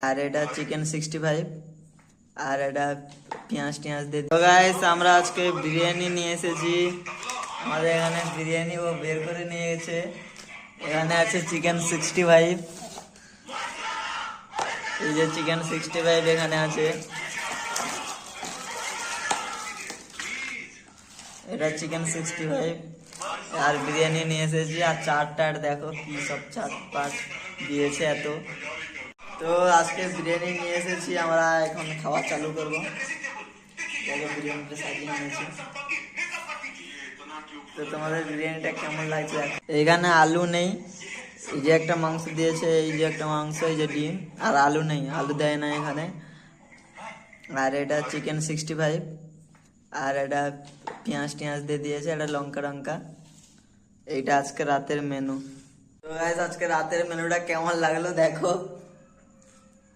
আর এটা চিকেন 65 আর এটা পেঁয়াজ টিয়াজ দিয়ে। তো গাইস আমরা আজকে বিরিয়ানি নিয়ে এসেছি। আমাদের এখানে বিরিয়ানি ও বের করে নিয়ে গেছে। এখানে আছে চিকেন 65। এই যে চিকেন 65 এখানে আছে। এটা চিকেন 65 আর বিরিয়ানি নিয়ে এসেছি। আর চাট দেখো কি সব চাট পাট দিয়েছে এত। তো আজকে বিরিয়ানি নিয়ে এসেছি, আমরা এখন খাওয়া চালু করব। দেখো বিরিয়ানিটা সাজিয়ে নিয়েছি। তো তোমাদের বিরিয়ানিটা কেমন লাগছে? এখানে আলু নেই। এই যে একটা মাংস দিয়েছে, এই যে একটা মাংস, এই যে ডিম, আর আলু নেই, আলু দেয় না এখানে। আর এটা চিকেন 65 আর এটা পেঁয়াজ টিয়াজ দিয়ে দিয়েছে, এটা লঙ্কা টঙ্কা। এইটা আজকে রাতের মেনু। তো গাইস আজকে রাতের মেনুটা কেমন লাগলো দেখো।